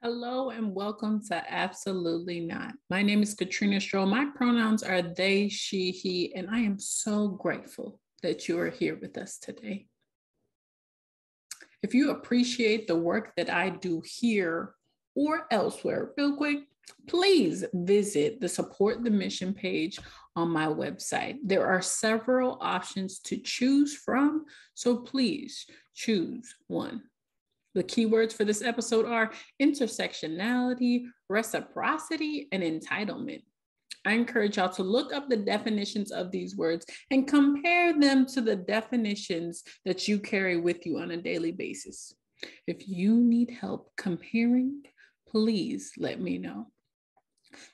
Hello and welcome to Absolutely Not. My name is Katrina Stroh. My pronouns are they, she, he, and I am so grateful that you are here with us today. If you appreciate the work that I do here or elsewhere, real quick, please visit the Support the Mission page on my website. There are several options to choose from, so please choose one. The keywords for this episode are intersectionality, reciprocity, and entitlement. I encourage y'all to look up the definitions of these words and compare them to the definitions that you carry with you on a daily basis. If you need help comparing, please let me know.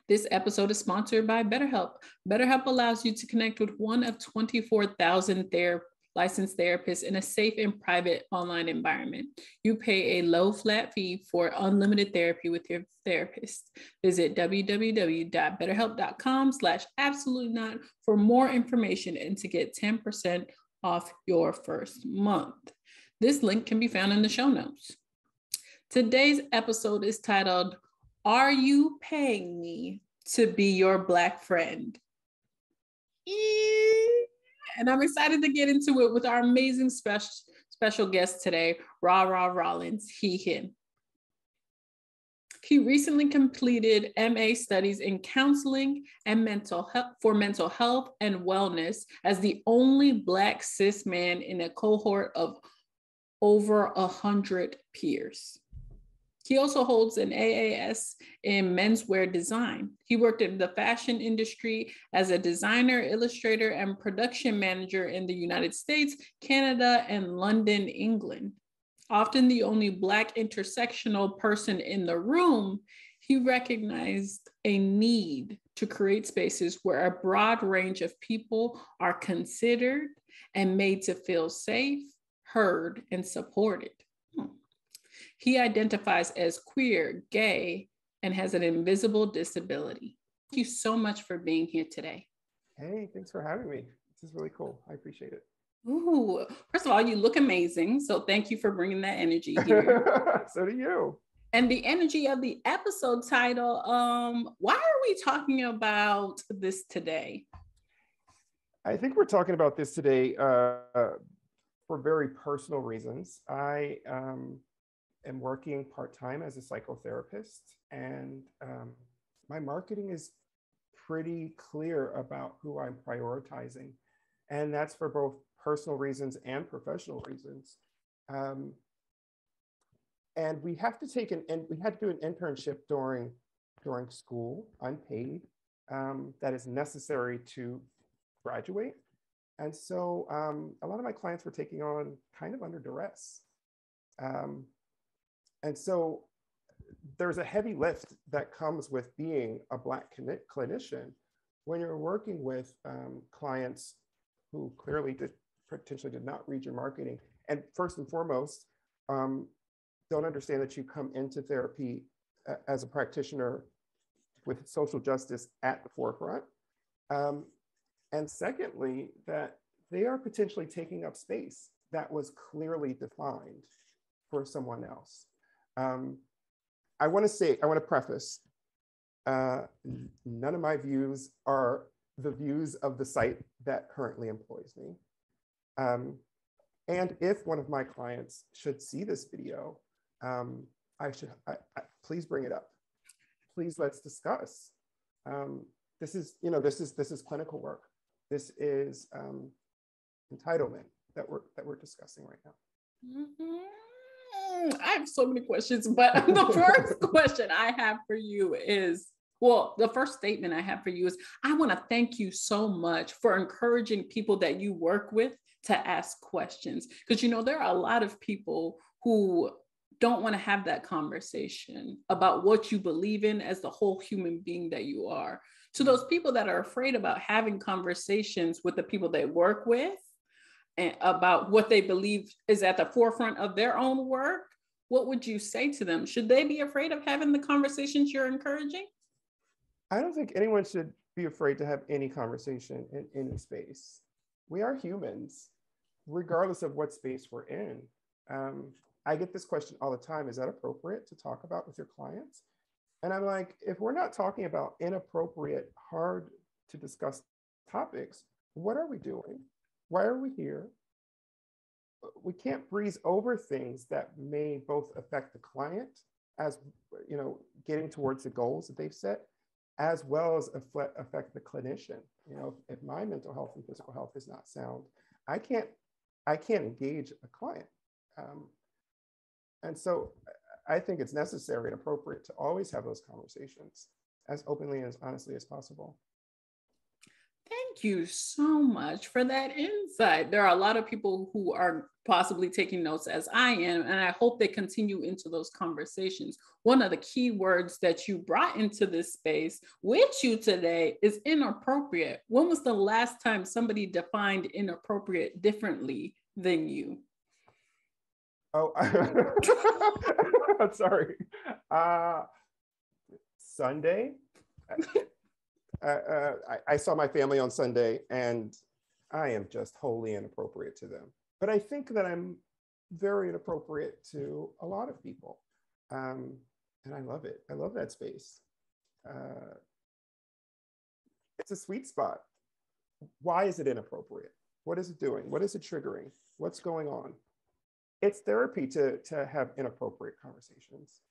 This episode is sponsored by BetterHelp. BetterHelp allows you to connect with one of 24,000 licensed therapists in a safe and private online environment. You pay a low flat fee for unlimited therapy with your therapist. Visit www.betterhelp.com/absolutely-not for more information and to get 10% off your first month. This link can be found in the show notes. Today's episode is titled, Are You Paying Me to Be Your Black Friend? And I'm excited to get into it with our amazing special guest today, Ra Ra Rollins, him. He recently completed MA studies in counseling and mental health and wellness as the only Black cis man in a cohort of over 100 peers. He also holds an AAS in menswear design. He worked in the fashion industry as a designer, illustrator, and production manager in the United States, Canada, and London, England. Often the only Black intersectional person in the room, he recognized a need to create spaces where a broad range of people are considered and made to feel safe, heard, and supported. He identifies as queer, gay, and has an invisible disability. Thank you so much for being here today. Hey, thanks for having me. This is really cool. I appreciate it. Ooh, first of all, you look amazing. So thank you for bringing that energy here. So do you. And the energy of the episode title, why are we talking about this today? I think we're talking about this today for very personal reasons. I am working part-time as a psychotherapist, and my marketing is pretty clear about who I'm prioritizing. And that's for both personal reasons and professional reasons. And we have to we had to do an internship during school, unpaid, that is necessary to graduate. And so a lot of my clients were taking on kind of under duress. And so there's a heavy lift that comes with being a Black clinician when you're working with clients who clearly potentially did not read your marketing. And first and foremost, don't understand that you come into therapy as a practitioner with social justice at the forefront. And secondly, that they are potentially taking up space that was clearly defined for someone else. I want to preface, none of my views are the views of the site that currently employs me. And if one of my clients should see this video, please bring it up. Please, let's discuss. This is clinical work. This is entitlement that we're discussing right now. Mm-hmm. I have so many questions, but the first question I have for you is, the first statement I have for you is, I want to thank you so much for encouraging people that you work with to ask questions. Because, there are a lot of people who don't want to have that conversation about what you believe in as the whole human being that you are. To those people that are afraid about having conversations with the people they work with, and about what they believe is at the forefront of their own work, what would you say to them? Should they be afraid of having the conversations you're encouraging? I don't think anyone should be afraid to have any conversation in any space. We are humans, regardless of what space we're in. I get this question all the time, is that appropriate to talk about with your clients? And I'm like, if we're not talking about inappropriate, hard to discuss topics, what are we doing? Why are we here? We can't breeze over things that may both affect the client as, getting towards the goals that they've set, as well as affect the clinician. If my mental health and physical health is not sound, I can't engage a client. And so I think it's necessary and appropriate to always have those conversations as openly and as honestly as possible. Thank you so much for that insight. There are a lot of people who are possibly taking notes as I am, and I hope they continue into those conversations. One of the key words that you brought into this space with you today is inappropriate. When was the last time somebody defined inappropriate differently than you? Oh, sorry. Sunday. I saw my family on Sunday, and I am just wholly inappropriate to them. But I think that I'm very inappropriate to a lot of people. And I love it. I love that space. It's a sweet spot. Why is it inappropriate? What is it doing? What is it triggering? What's going on? It's therapy to have inappropriate conversations.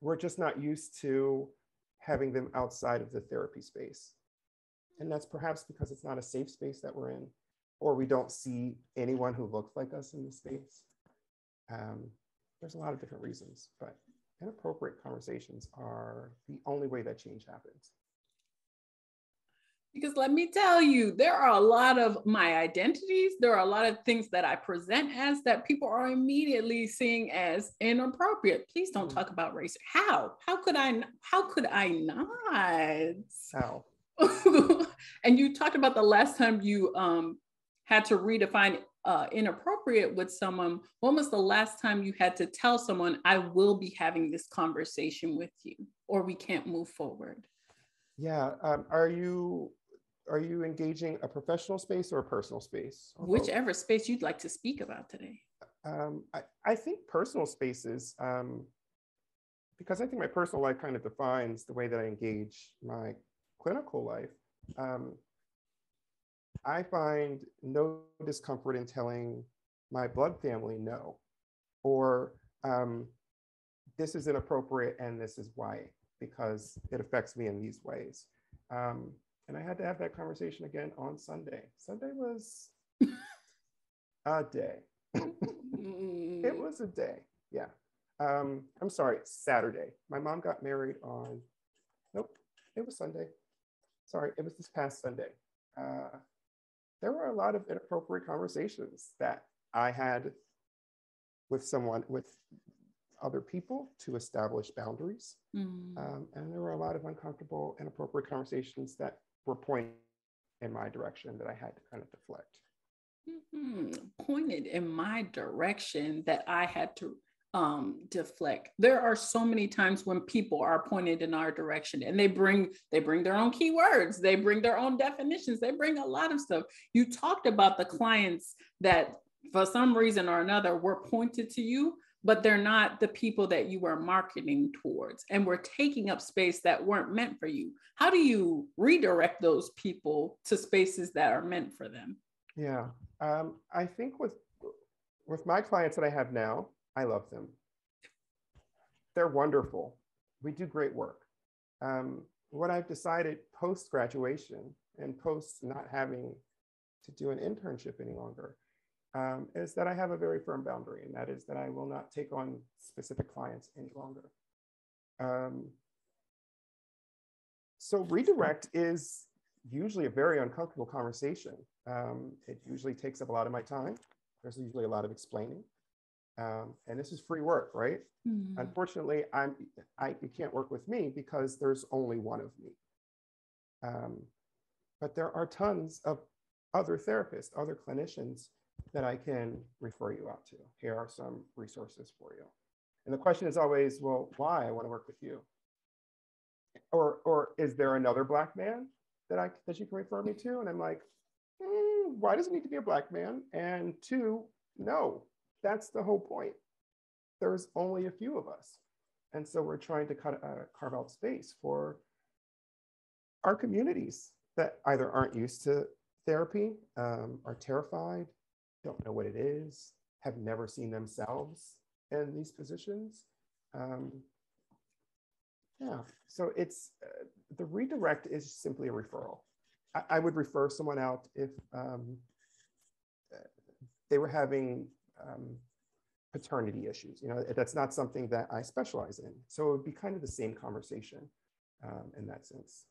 We're just not used to having them outside of the therapy space. And that's perhaps because it's not a safe space that we're in, or we don't see anyone who looks like us in the space. There's a lot of different reasons, but inappropriate conversations are the only way that change happens. Because let me tell you, there are a lot of my identities, there are a lot of things that I present as that people are immediately seeing as inappropriate. Please don't talk about race. How? How could I not? How? And you talked about the last time you had to redefine inappropriate with someone. When was the last time you had to tell someone, I will be having this conversation with you, or we can't move forward? Yeah. Are you engaging a professional space or a personal space? Whichever space you'd like to speak about today. I think personal spaces, because I think my personal life kind of defines the way that I engage my clinical life. I find no discomfort in telling my blood family no, or this is inappropriate and this is why, because it affects me in these ways. And I had to have that conversation again on Sunday. Sunday was a day. It was a day, yeah. I'm sorry, Saturday. My mom got married on, nope, it was Sunday. Sorry, it was this past Sunday. There were a lot of inappropriate conversations that I had with other people to establish boundaries. And there were a lot of uncomfortable, inappropriate conversations that were pointed in my direction that I had to kind of deflect. Pointed in my direction that I had to deflect. There are so many times when people are pointed in our direction and they bring their own keywords, they bring their own definitions, they bring a lot of stuff. You talked about the clients that for some reason or another were pointed to you, but they're not the people that you were marketing towards, and we're taking up space that weren't meant for you. How do you redirect those people to spaces that are meant for them? Yeah, I think with my clients that I have now, I love them. They're wonderful. We do great work. What I've decided post-graduation and post not having to do an internship any longer is that I have a very firm boundary, and that is that I will not take on specific clients any longer. So redirect is usually a very uncomfortable conversation. It usually takes up a lot of my time. There's usually a lot of explaining. And this is free work, right? Unfortunately, you can't work with me because there's only one of me. But there are tons of other therapists, other clinicians that I can refer you out to. Here are some resources for you. And the question is always, well, why I want to work with you? Or is there another Black man that you can refer me to? And I'm like, why does it need to be a Black man? And two, no, that's the whole point. There's only a few of us. And so we're trying to carve out space for our communities that either aren't used to therapy, are terrified, don't know what it is, have never seen themselves in these positions. Yeah, so it's the redirect is simply a referral. I would refer someone out if they were having paternity issues. You know, that's not something that I specialize in. So it would be kind of the same conversation in that sense.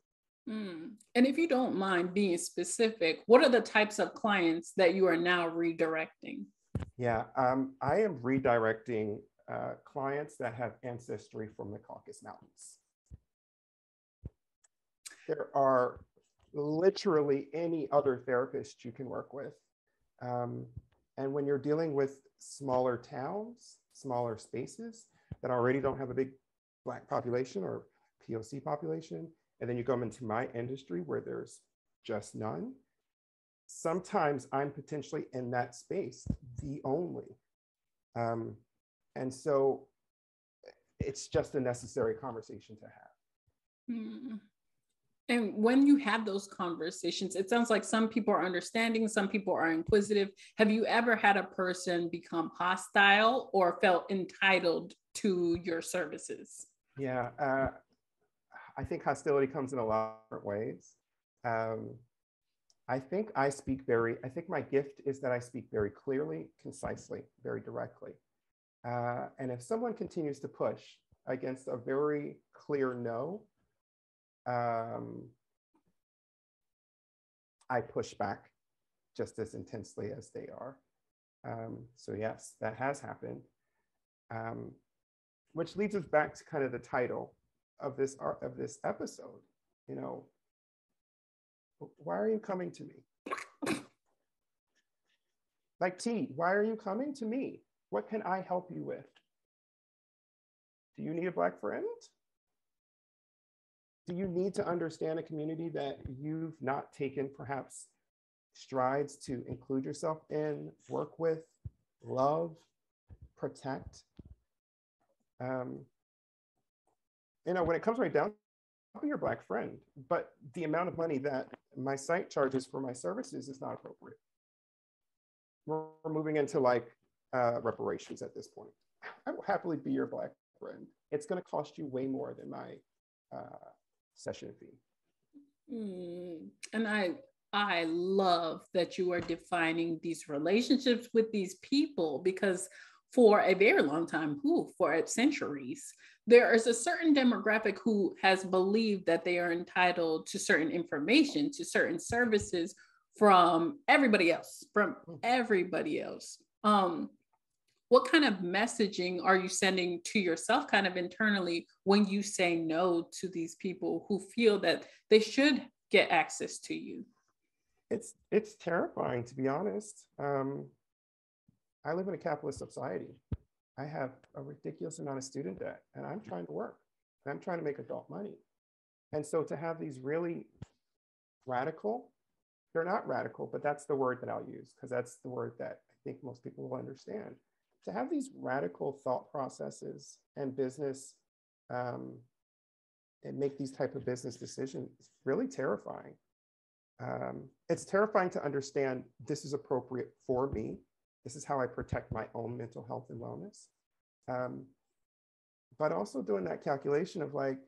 And if you don't mind being specific, what are the types of clients that you are now redirecting? Yeah, I am redirecting clients that have ancestry from the Caucasus Mountains. There are literally any other therapist you can work with. And when you're dealing with smaller towns, smaller spaces that already don't have a big Black population or POC population, and then you come into my industry where there's just none, sometimes I'm potentially in that space, the only. And so it's just a necessary conversation to have. And when you have those conversations, it sounds like some people are understanding, some people are inquisitive. Have you ever had a person become hostile or felt entitled to your services? Yeah, I think hostility comes in a lot of different ways. I think I think my gift is that I speak very clearly, concisely, very directly. And if someone continues to push against a very clear no, I push back just as intensely as they are. So yes, that has happened. Which leads us back to kind of the title of this episode. You know, why are you coming to me? Like T, why are you coming to me? What can I help you with? Do you need a Black friend? Do you need to understand a community that you've not taken perhaps strides to include yourself in, work with, love, protect? You know, when it comes right down, I'll be your Black friend, but the amount of money that my site charges for my services is not appropriate. We're moving into like reparations at this point. I will happily be your Black friend. It's going to cost you way more than my session fee. And I love that you are defining these relationships with these people, because for a very long time, for centuries, there is a certain demographic who has believed that they are entitled to certain information, to certain services from everybody else. What kind of messaging are you sending to yourself kind of internally when you say no to these people who feel that they should get access to you? It's terrifying, to be honest. I live in a capitalist society. I have a ridiculous amount of student debt, and I'm trying to work, and I'm trying to make adult money. And so to have these really radical, they're not radical, but that's the word that I'll use, because that's the word that I think most people will understand. To have these radical thought processes and business and make these type of business decisions is really terrifying. It's terrifying to understand this is appropriate for me. This is how I protect my own mental health and wellness. But also doing that calculation of like,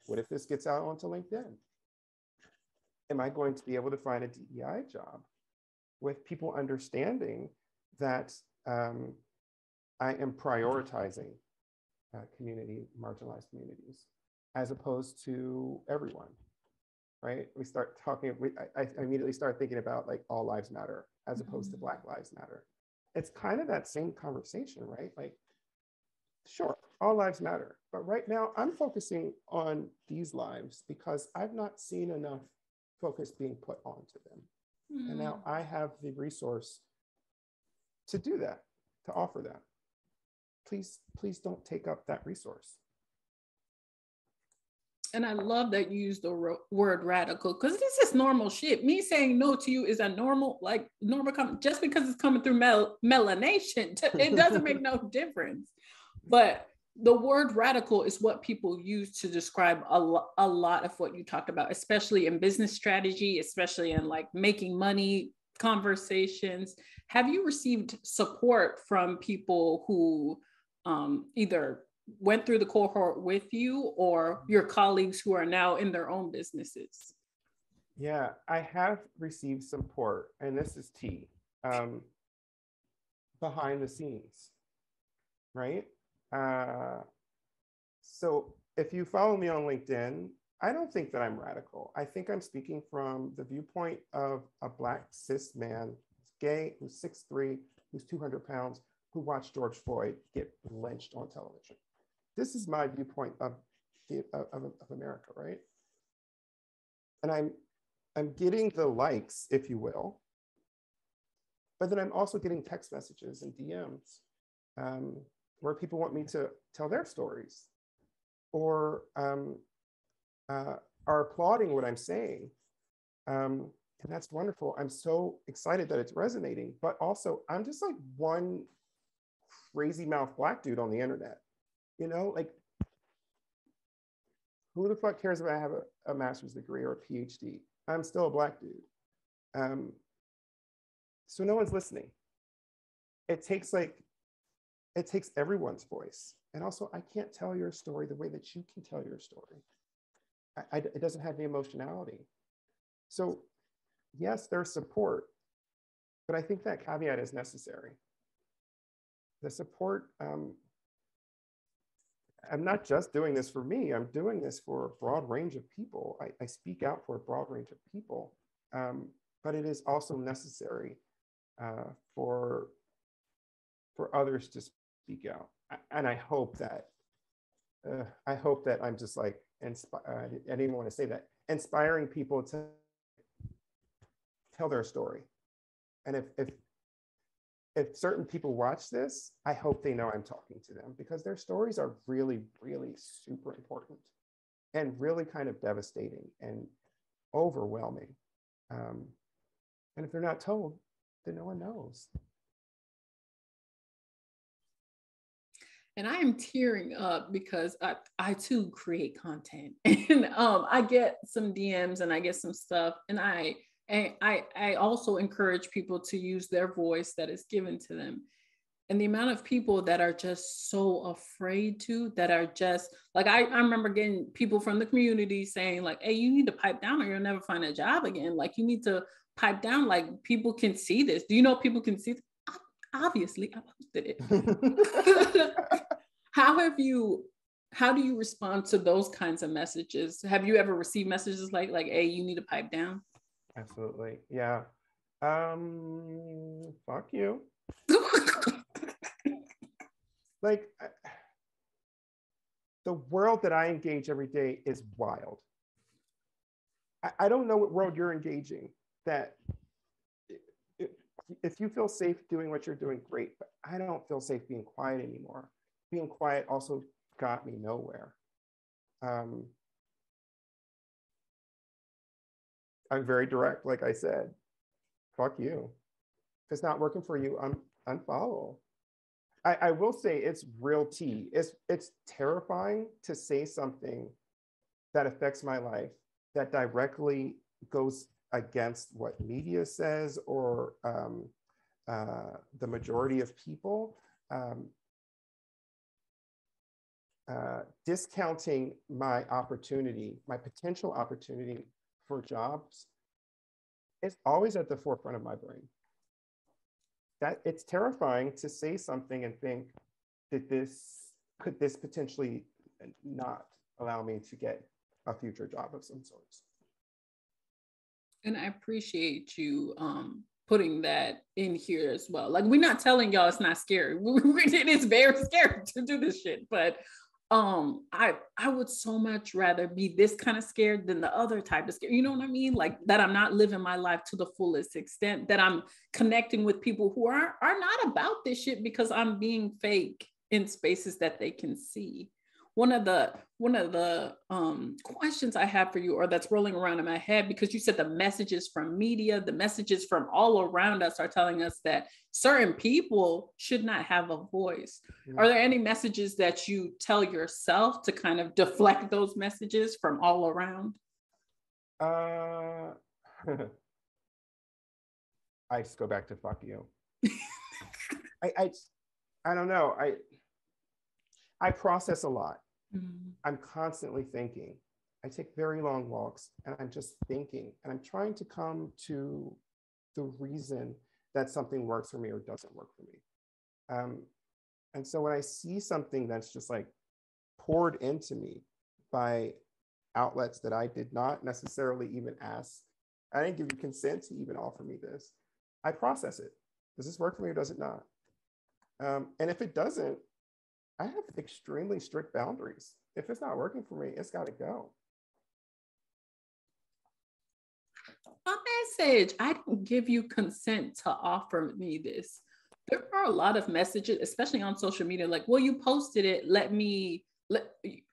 what if this gets out onto LinkedIn? Am I going to be able to find a DEI job with people understanding that I am prioritizing marginalized communities, as opposed to everyone, right? We start talking, I immediately start thinking about like all lives matter, as opposed to Black lives matter. It's kind of that same conversation, right? Like, sure, all lives matter, but right now I'm focusing on these lives because I've not seen enough focus being put onto them. And now I have the resource to do that, to offer that. Please don't take up that resource. And I love that you use the word radical, because this is normal shit. Me saying no to you is a normal, just because it's coming through melanation, it doesn't make no difference. But the word radical is what people use to describe a lot of what you talked about, especially in business strategy, especially in like making money conversations. Have you received support from people who either went through the cohort with you or your colleagues who are now in their own businesses? Yeah, I have received support, and this is T, behind the scenes, right? So if you follow me on LinkedIn, I don't think that I'm radical. I think I'm speaking from the viewpoint of a Black cis man, who's gay, who's 6'3", who's 200 pounds, who watched George Floyd get lynched on television. This is my viewpoint of America, right? And I'm getting the likes, if you will, but then I'm also getting text messages and DMs where people want me to tell their stories, or are applauding what I'm saying. And that's wonderful. I'm so excited that it's resonating, but also I'm just like one crazy mouth Black dude on the internet. You know, like, who the fuck cares if I have a master's degree or a PhD? I'm still a Black dude. So no one's listening. It takes everyone's voice. And also, I can't tell your story the way that you can tell your story. It doesn't have the emotionality. So yes, there's support, but I think that caveat is necessary. The support, I'm not just doing this for me, I'm doing this for a broad range of people. I speak out for a broad range of people, but it is also necessary for others to speak out. And I hope that I'm just like, I didn't even want to say that, inspiring people to tell their story. And if certain people watch this, I hope they know I'm talking to them, because their stories are really, really super important and really kind of devastating and overwhelming. And if they're not told, then no one knows. And I am tearing up because I too create content, and I get some DMs and I get some stuff, and I also encourage people to use their voice that is given to them. And the amount of people that are just so afraid to, that are just like, I remember getting people from the community saying like, hey, you need to pipe down or you'll never find a job again. Like, you need to pipe down, like, people can see this. Do you know people can see this? Obviously, I posted it. How do you respond to those kinds of messages? Have you ever received messages like, hey, you need to pipe down? Absolutely. Yeah. Fuck you. Like, the world that I engage every day is wild. I don't know what world you're engaging. That if you feel safe doing what you're doing, great. But I don't feel safe being quiet anymore. Being quiet also got me nowhere. I'm very direct, like I said. Fuck you. If it's not working for you, unfollow. I will say it's real tea. It's terrifying to say something that affects my life, that directly goes against what media says or the majority of people. Discounting my opportunity, my potential opportunity for jobs, is always at the forefront of my brain. That it's terrifying to say something and think that could this potentially not allow me to get a future job of some sort. And I appreciate you putting that in here as well. Like, we're not telling y'all it's not scary. It is very scary to do this shit, but I would so much rather be this kind of scared than the other type of scared. You know what I mean? Like, that I'm not living my life to the fullest extent, that I'm connecting with people who are not about this shit because I'm being fake in spaces that they can see. one of the questions I have for you, or that's rolling around in my head, because you said the messages from media, the messages from all around us are telling us that certain people should not have a voice. Yeah. Are there any messages that you tell yourself to kind of deflect those messages from all around? I just go back to fuck you. I don't know. I process a lot. Mm. I'm constantly thinking. I take very long walks and I'm just thinking, and I'm trying to come to the reason that something works for me or doesn't work for me. And so when I see something that's just like poured into me by outlets that I did not necessarily even ask, I didn't give you consent to even offer me this, I process it. Does this work for me or does it not? And if it doesn't, I have extremely strict boundaries. If it's not working for me, it's got to go. A message. I don't give you consent to offer me this. There are a lot of messages, especially on social media, like, well, you posted it.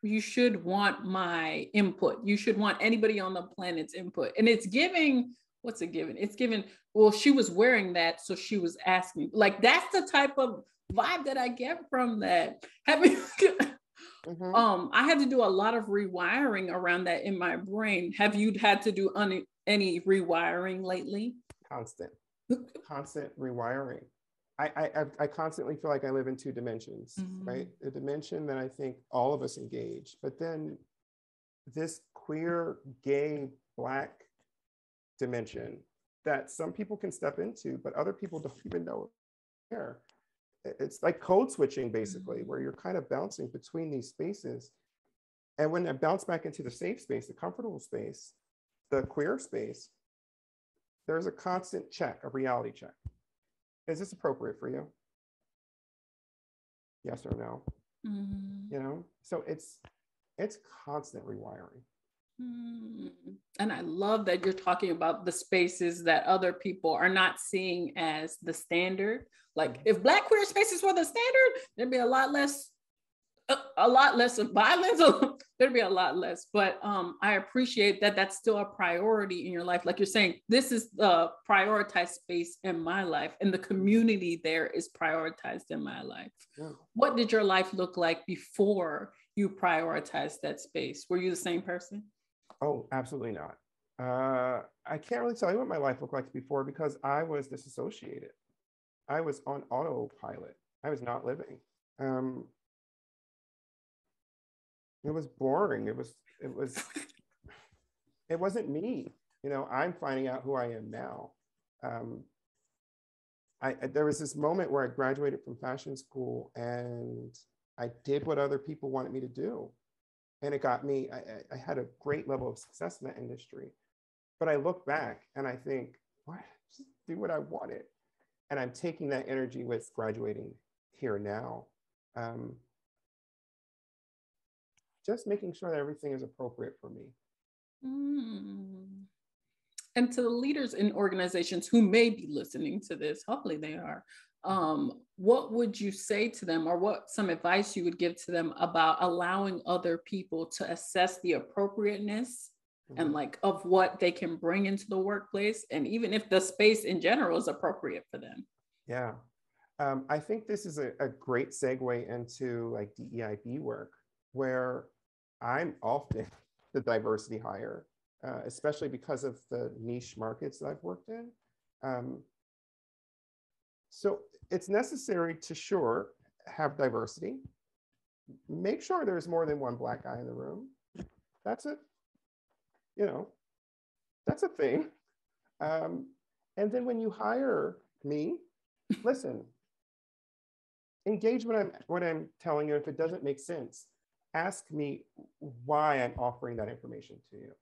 You should want my input. You should want anybody on the planet's input. And it's giving, what's it giving? It's giving, well, she was wearing that, so she was asking. Like, that's the type of vibe that I get from that. I had to do a lot of rewiring around that in my brain. Have you had to do any rewiring lately? Constant rewiring. I constantly feel like I live in two dimensions, right? A dimension that I think all of us engage, but then this queer, gay, Black dimension that some people can step into, but other people don't even know there. It's like code switching, basically, where you're kind of bouncing between these spaces. And when I bounce back into the safe space, the comfortable space, the queer space, there's a constant check, a reality check. Is this appropriate for you? Yes or no? You know, so it's constant rewiring. And I love that you're talking about the spaces that other people are not seeing as the standard. Like, if Black queer spaces were the standard, there'd be a lot less of violence. There'd be a lot less. But I appreciate that that's still a priority in your life. Like you're saying, this is the prioritized space in my life, and the community there is prioritized in my life. Yeah. What did your life look like before you prioritized that space? Were you the same person? Oh, absolutely not. I can't really tell you what my life looked like before, because I was disassociated. I was on autopilot. I was not living. It was boring. It wasn't me. You know, I'm finding out who I am now. There was this moment where I graduated from fashion school and I did what other people wanted me to do. And it got me, I had a great level of success in that industry. But I look back and I think, what? Just do what I wanted. And I'm taking that energy with graduating here now. Just making sure that everything is appropriate for me. And to the leaders in organizations who may be listening to this, hopefully they are, what would you say to them, or what some advice you would give to them about allowing other people to assess the appropriateness and like of what they can bring into the workplace, and even if the space in general is appropriate for them? Yeah, I think this is a great segue into like DEIB work, where I'm often the diversity hire, especially because of the niche markets that I've worked in. So it's necessary to sure have diversity. Make sure there's more than one Black guy in the room. That's it. You know, that's a thing. And then when you hire me, listen, engage what I'm telling you. If it doesn't make sense, ask me why I'm offering that information to you.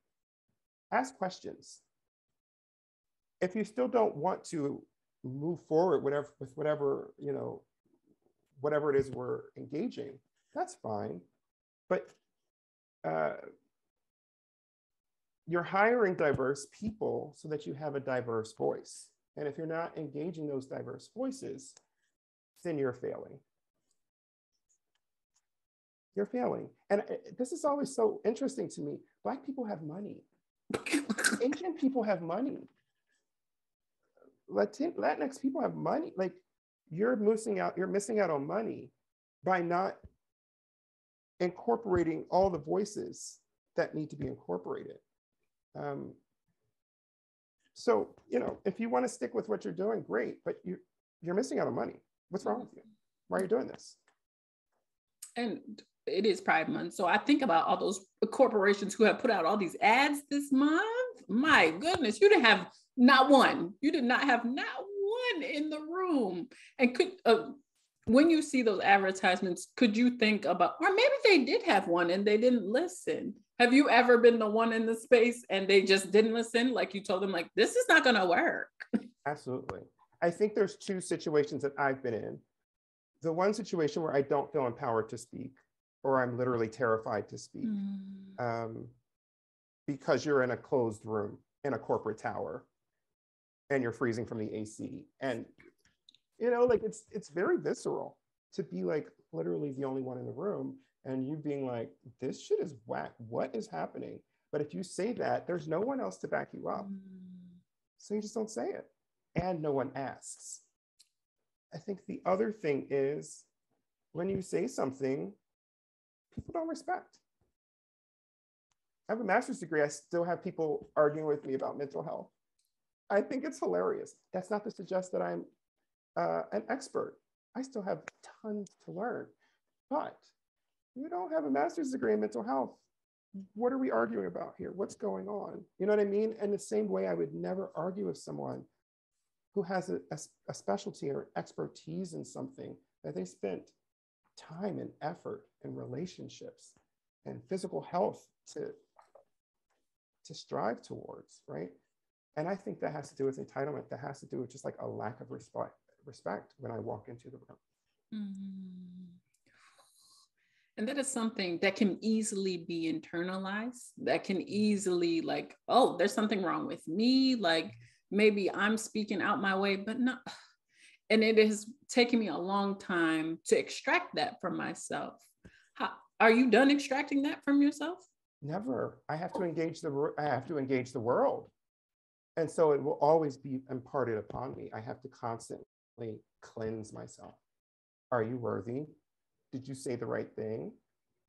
Ask questions. If you still don't want to move forward with whatever, you know, whatever it is we're engaging, that's fine. But you're hiring diverse people so that you have a diverse voice. And if you're not engaging those diverse voices, then you're failing. You're failing. And this is always so interesting to me. Black people have money. Asian people have money. Latinx people have money. Like, you're missing out on money by not incorporating all the voices that need to be incorporated. So, if you want to stick with what you're doing, great, but you're missing out on money. What's wrong with you? Why are you doing this? And it is Pride Month. So I think about all those corporations who have put out all these ads this month. My goodness, you didn't have not one. You did not have not one in the room. And when you see those advertisements, could you think about, or maybe they did have one and they didn't listen? Have you ever been the one in the space and they just didn't listen? Like, you told them, like, this is not going to work. Absolutely. I think there's two situations that I've been in. The one situation where I don't feel empowered to speak, or I'm literally terrified to speak, because you're in a closed room in a corporate tower and you're freezing from the AC. And, like, it's very visceral to be like literally the only one in the room, and you being like, this shit is whack. What is happening? But if you say that, there's no one else to back you up. So you just don't say it. And no one asks. I think the other thing is, when you say something, people don't respect. I have a master's degree. I still have people arguing with me about mental health. I think it's hilarious. That's not to suggest that I'm an expert. I still have tons to learn. But you don't have a master's degree in mental health. What are we arguing about here? What's going on? You know what I mean? And the same way, I would never argue with someone who has a specialty or expertise in something that they spent time and effort and relationships and physical health to strive towards, right? And I think that has to do with entitlement. That has to do with just like a lack of respect when I walk into the room. Mm-hmm. And that is something that can easily be internalized, that can easily, like, oh, there's something wrong with me. Like, maybe I'm speaking out my way, but no. And it has taken me a long time to extract that from myself. Are you done extracting that from yourself? Never. I have to engage the world. And so it will always be imparted upon me. I have to constantly cleanse myself. Are you worthy? Did you say the right thing?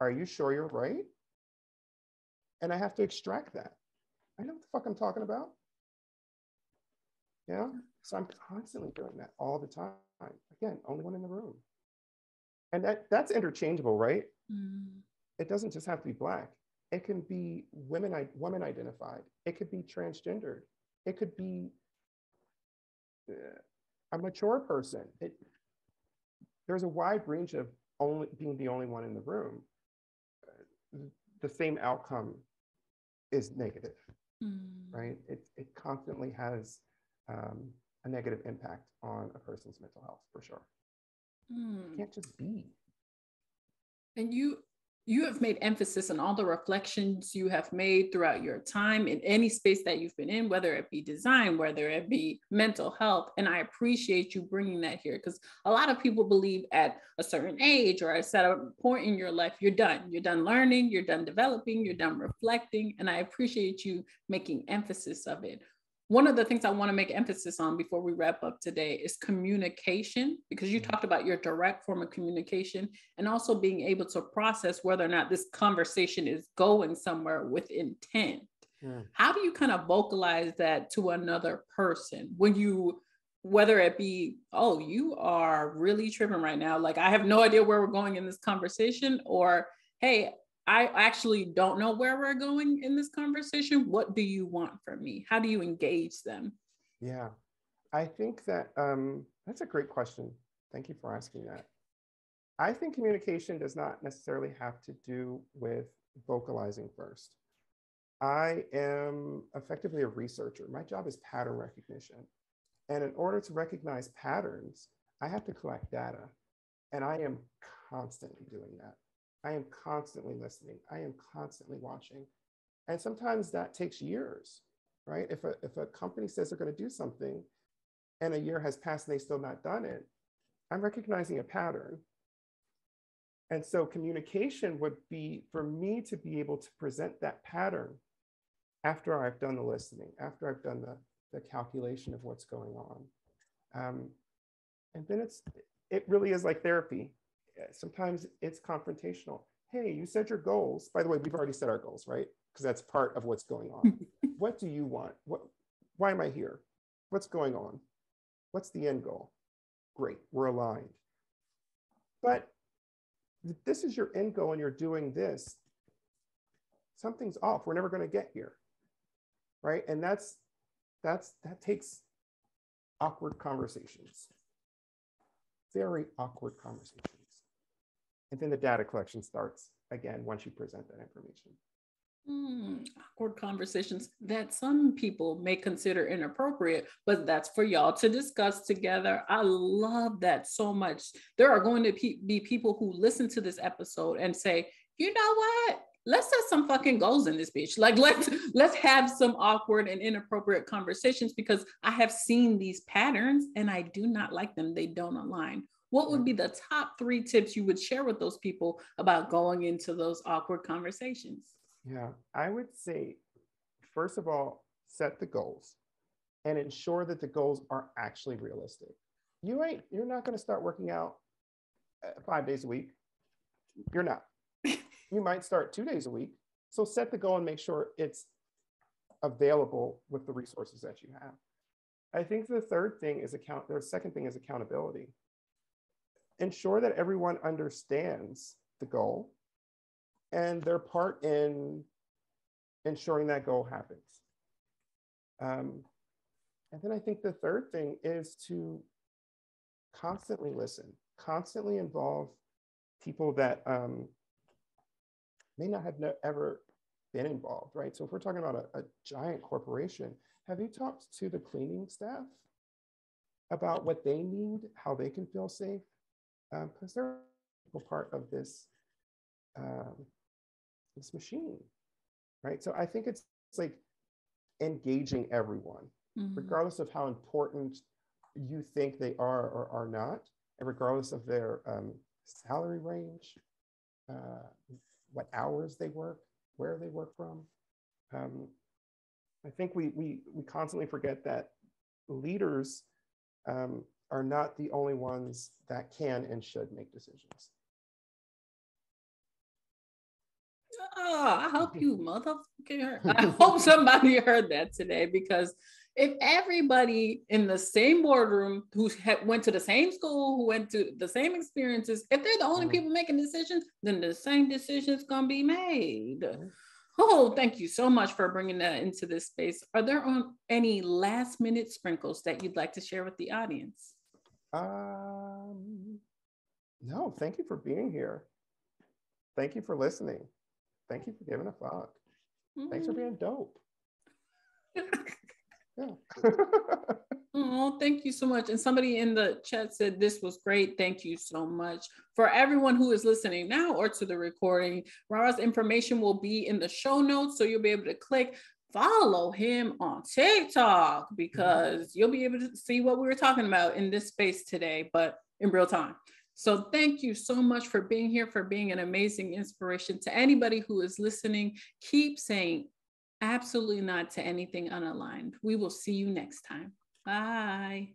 Are you sure you're right? And I have to extract that. I know what the fuck I'm talking about. Yeah. So I'm constantly doing that all the time. Again, only one in the room. And that's interchangeable, right? It doesn't just have to be Black. It can be woman identified. It could be transgendered. It could be a mature person. There's a wide range of being the only one in the room. The same outcome is negative, right? It constantly has a negative impact on a person's mental health, for sure. It can't just be. And you have made emphasis on all the reflections you have made throughout your time in any space that you've been in, whether it be design, whether it be mental health. And I appreciate you bringing that here, because a lot of people believe at a certain age or at a certain point in your life, you're done learning, you're done developing, you're done reflecting. And I appreciate you making emphasis of it. One of the things I want to make emphasis on before we wrap up today is communication, because you talked about your direct form of communication and also being able to process whether or not this conversation is going somewhere with intent. How do you kind of vocalize that to another person whether it be, oh, you are really tripping right now, like I have no idea where we're going in this conversation, or hey, I actually don't know where we're going in this conversation. What do you want from me? How do you engage them? Yeah, I think that that's a great question. Thank you for asking that. I think communication does not necessarily have to do with vocalizing first. I am effectively a researcher. My job is pattern recognition. And in order to recognize patterns, I have to collect data. And I am constantly doing that. I am constantly listening. I am constantly watching. And sometimes that takes years, right? If a company says they're going to do something and a year has passed and they've still not done it, I'm recognizing a pattern. And so communication would be for me to be able to present that pattern after I've done the listening, after I've done the calculation of what's going on. And then it really is like therapy. Sometimes it's confrontational. Hey, you said your goals. By the way, we've already set our goals, right? Because that's part of what's going on. What do you want? Why am I here? What's going on? What's the end goal? Great, we're aligned. But if this is your end goal and you're doing this, something's off. We're never going to get here, right? And that takes awkward conversations, very awkward conversations. And then the data collection starts again once you present that information. Awkward conversations that some people may consider inappropriate, but that's for y'all to discuss together. I love that so much. There are going to be people who listen to this episode and say, you know what? Let's set some fucking goals in this bitch. Like let's have some awkward and inappropriate conversations, because I have seen these patterns and I do not like them. They don't align. What would be the top 3 tips you would share with those people about going into those awkward conversations? Yeah, I would say, first of all, set the goals and ensure that the goals are actually realistic. You're not going to start working out 5 days a week. You're not. You might start 2 days a week. So set the goal and make sure it's available with the resources that you have. I think the second thing is accountability. Ensure that everyone understands the goal and their part in ensuring that goal happens. And then I think the third thing is to constantly listen, constantly involve people that may not have ever been involved, right? So if we're talking about a giant corporation, have you talked to the cleaning staff about what they need, how they can feel safe? Because they're a part of this machine, right? So I think it's like engaging everyone, regardless of how important you think they are or are not, and regardless of their salary range, what hours they work, where they work from. I think we constantly forget that leaders are not the only ones that can and should make decisions. Oh, I hope you motherfucking heard. I hope somebody heard that today, because if everybody in the same boardroom who went to the same school, who went to the same experiences, if they're the only people making decisions, then the same decisions gonna be made. Oh, thank you so much for bringing that into this space. Are there any last minute sprinkles that you'd like to share with the audience? No, thank you for being here. Thank you for listening. Thank you for giving a fuck. Thanks for being dope. Yeah. Oh, thank you so much. And somebody in the chat said this was great. Thank you so much. For everyone who is listening now or to the recording, Rara's information will be in the show notes, so you'll be able to click follow him on TikTok, because you'll be able to see what we were talking about in this space today, but in real time. So thank you so much for being here, for being an amazing inspiration to anybody who is listening. Keep saying absolutely not to anything unaligned. We will see you next time. Bye.